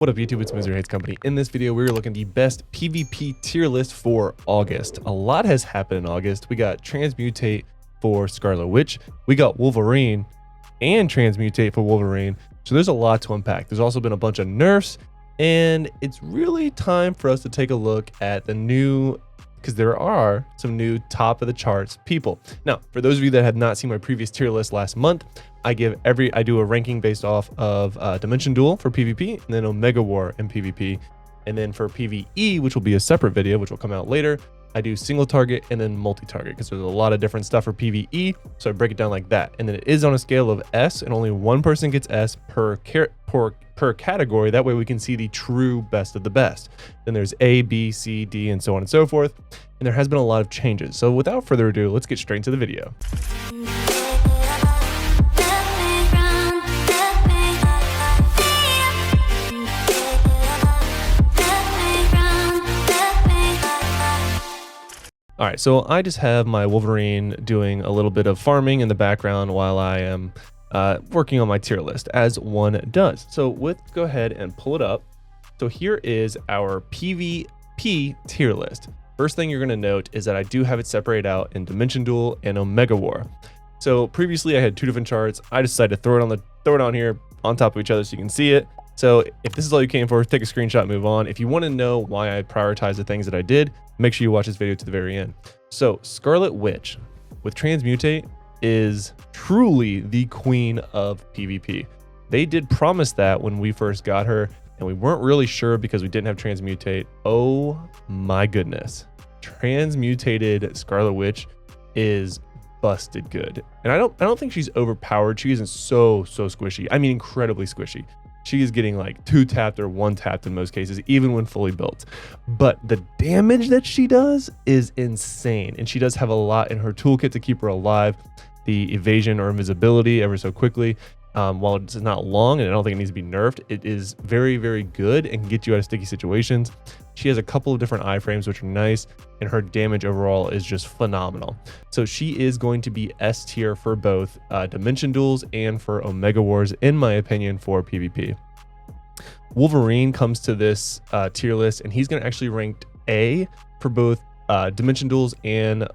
What up YouTube, it's Misery Hates Company. In this video, we're looking at the best PvP tier list for August. A lot has happened in August. We got Transmutate for Scarlet Witch. We got Wolverine and Transmutate for Wolverine. So there's a lot to unpack. There's also been a bunch of nerfs, and it's really time for us to take a look at the new, because there are some new top of the charts people. Now, for those of you that had not seen my previous tier list last month, I do a ranking based off of Dimension Duel for PvP, and then Omega War in PvP. And then for PvE, which will be a separate video, which will come out later, I do single target and then multi-target, because there's a lot of different stuff for PvE. So I break it down like that. And then it is on a scale of S, and only one person gets S per category. That way we can see the true best of the best. Then there's A, B, C, D, and so on and so forth. And there has been a lot of changes. So without further ado, let's get straight into the video. All right, so I just have my Wolverine doing a little bit of farming in the background while I am working on my tier list, as one does. So let's go ahead and pull it up. So here is our PvP tier list. First thing you're gonna note is that I do have it separated out in Dimension Duel and Omega War. So previously I had two different charts. I decided to throw it on here on top of each other so you can see it. So if this is all you came for, take a screenshot, move on. If you want to know why I prioritize the things that I did, make sure you watch this video to the very end. So Scarlet Witch with Transmutate is truly the queen of PvP. They did promise that when we first got her, and we weren't really sure because we didn't have Transmutate. Oh my goodness. Transmutated Scarlet Witch is busted good. And I don't think she's overpowered. She isn't so squishy. I mean, incredibly squishy. She is getting like 2-tapped or 1-tapped in most cases, even when fully built. But the damage that she does is insane. And she does have a lot in her toolkit to keep her alive. The evasion or invisibility ever so quickly. While it's not long, and I don't think it needs to be nerfed, it is very, very good and can get you out of sticky situations. She has a couple of different iframes, which are nice, and her damage overall is just phenomenal. So she is going to be S tier for both Dimension Duels and for Omega Wars, in my opinion, for PvP. Wolverine comes to this tier list, and he's going to actually rank A for both Dimension Duels and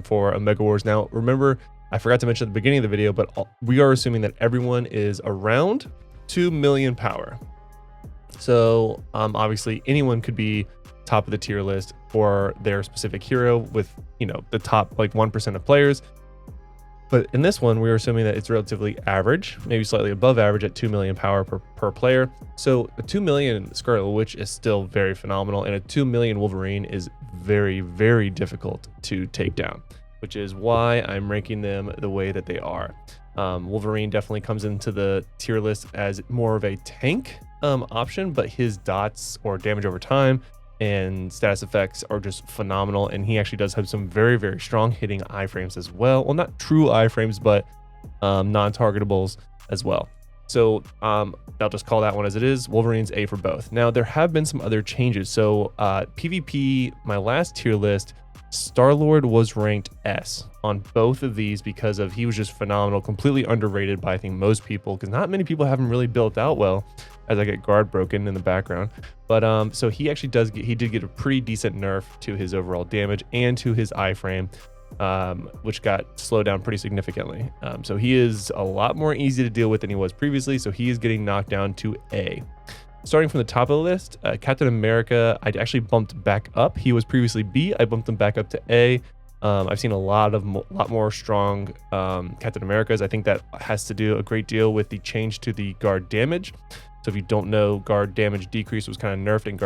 for Omega Wars. Now, remember, I forgot to mention at the beginning of the video, but we are assuming that everyone is around 2 million power. So obviously anyone could be top of the tier list for their specific hero with, you know, the top like 1% of players. But in this one, we are assuming that it's relatively average, maybe slightly above average at 2 million power per player. So a 2 million Scarlet Witch is still very phenomenal, and a 2 million Wolverine is very, very difficult to take down, which is why I'm ranking them the way that they are. Wolverine definitely comes into the tier list as more of a tank option, but his dots or damage over time and status effects are just phenomenal, and he actually does have some very, very strong hitting iframes as well. Well, not true iframes, but non-targetables as well. So I'll just call that one as it is. Wolverine's A for both. Now, there have been some other changes. So PvP, my last tier list, Star-Lord was ranked S on both of these because he was just phenomenal, completely underrated by I think most people, because not many people have him really built out well, as I get guard broken in the background. But so he actually did get a pretty decent nerf to his overall damage and to his iframe, which got slowed down pretty significantly. So he is a lot more easy to deal with than he was previously. So he is getting knocked down to A. Starting from the top of the list, Captain America, I actually bumped back up. He was previously B. I bumped him back up to A. I've seen a lot more strong Captain Americas. I think that has to do a great deal with the change to the guard damage. So if you don't know, guard damage decrease was kind of nerfed, and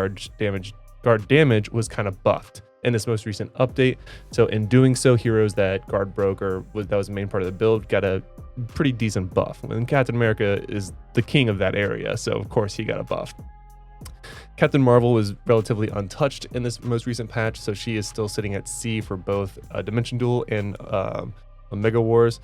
guard damage was kind of buffed in this most recent update. So in doing so, heroes that guard broke that was the main part of the build got a pretty decent buff. And Captain America is the king of that area, so of course he got a buff. Captain Marvel was relatively untouched in this most recent patch, so she is still sitting at C for both Dimension Duel and Omega Wars.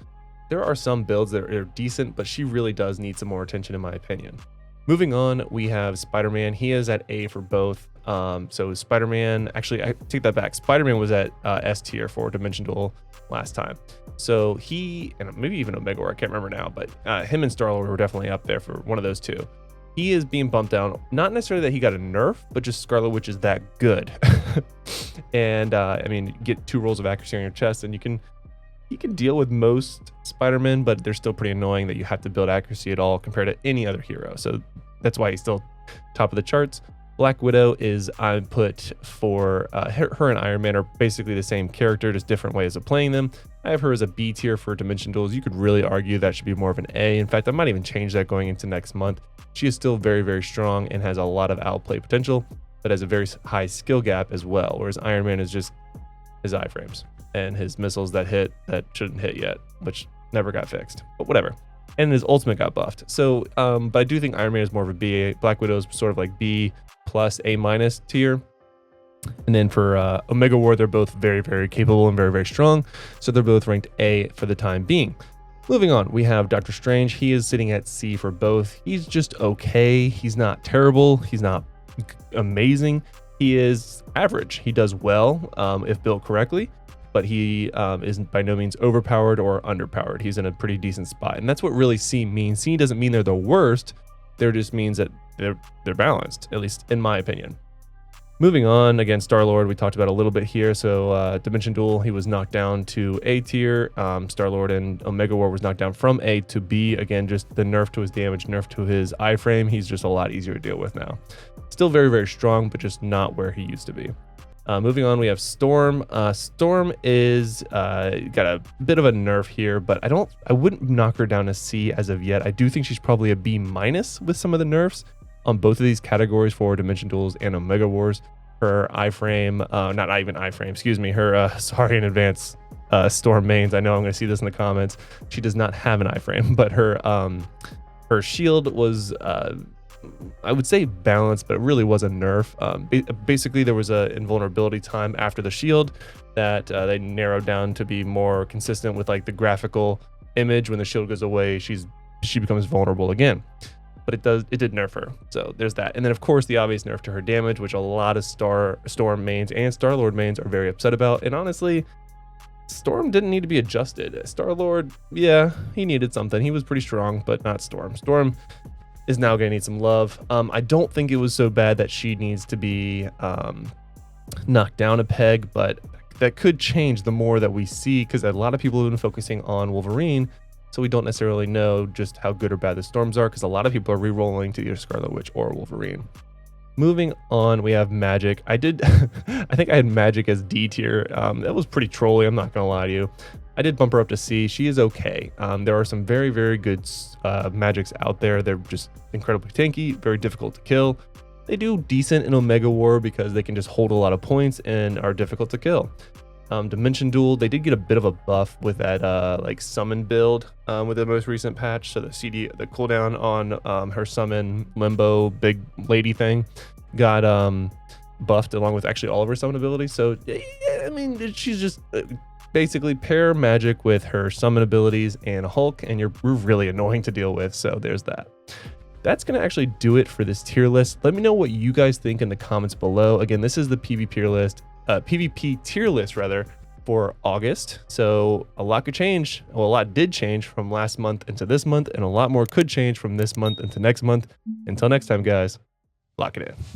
There are some builds that are decent, but she really does need some more attention in my opinion. Moving on, we have Spider-Man. He is at A for both. So Spider-Man, actually, I take that back. Spider-Man was at S tier for Dimension Duel last time. So he, and maybe even Omega War, I can't remember now, but him and Star-Lord were definitely up there for one of those two. he is being bumped down. Not necessarily that he got a nerf, but just Scarlet Witch is that good. And I mean, you get 2 rolls of accuracy on your chest, and he can deal with most Spider-Man, but they're still pretty annoying that you have to build accuracy at all compared to any other hero. So that's why he's still top of the charts. Black Widow is I put for her and Iron Man are basically the same character, just different ways of playing them. I have her as a B tier for Dimension Duels. You could really argue that should be more of an A. In fact, I might even change that going into next month. She is still very, very strong and has a lot of outplay potential, but has a very high skill gap as well, whereas Iron Man is just his iframes and his missiles that hit that shouldn't hit yet, which never got fixed, but whatever. And his ultimate got buffed. So, but I do think Iron Man is more of a B. Black Widow is sort of like B plus A minus tier. And then for Omega War, they're both very, very capable and very, very strong. So they're both ranked A for the time being. Moving on, we have Doctor Strange. He is sitting at C for both. He's just okay. He's not terrible. He's not amazing. He is average. He does well if built correctly, but he isn't by no means overpowered or underpowered. He's in a pretty decent spot. And that's what really C means. C doesn't mean they're the worst. There just means that they're balanced, at least in my opinion. Moving on, again, Star-Lord, we talked about a little bit here. So Dimension Duel, he was knocked down to A tier. Star-Lord and Omega War was knocked down from A to B. Again, just the nerf to his damage, nerf to his iframe. He's just a lot easier to deal with now. Still very, very strong, but just not where he used to be. Moving on, we have Storm. Storm is got a bit of a nerf here, but I wouldn't knock her down to C as of yet. I do think she's probably a B minus with some of the nerfs on both of these categories for Dimension Duels and Omega Wars. Her iframe, not even iframe, excuse me, her, sorry in advance, Storm mains. I know I'm going to see this in the comments. She does not have an iframe, but her shield was, I would say balanced, but it really was a nerf. Basically, there was a invulnerability time after the shield that they narrowed down to be more consistent with like the graphical image. When the shield goes away, she becomes vulnerable again. But it did nerf her. So there's that. And then of course the obvious nerf to her damage, which a lot of Storm mains and Star-Lord mains are very upset about. And honestly, Storm didn't need to be adjusted. Star-Lord, yeah, he needed something. He was pretty strong, but not Storm. Storm is now going to need some love. I don't think it was so bad that she needs to be knocked down a peg, but that could change the more that we see, because a lot of people have been focusing on Wolverine. So we don't necessarily know just how good or bad the Storms are, because a lot of people are re-rolling to either Scarlet Witch or Wolverine. Moving on, we have Magic. I think I had Magic as D tier. That was pretty trolly, I'm not gonna lie to you. I did bump her up to C. She is okay. There are some very, very good Magics out there. They're just incredibly tanky, very difficult to kill. They do decent in Omega War because they can just hold a lot of points and are difficult to kill. Dimension Duel, they did get a bit of a buff with that like summon build with the most recent patch. So the cooldown on her summon Limbo big lady thing got buffed along with actually all of her summon abilities. So yeah, I mean, she's just basically pair Magic with her summon abilities and Hulk, and you're really annoying to deal with. So there's that. That's going to actually do it for this tier list. Let me know what you guys think in the comments below. Again, this is the PvP tier list rather for August. So a lot could change. Well, a lot did change from last month into this month, and a lot more could change from this month into next month. Until next time, guys, lock it in.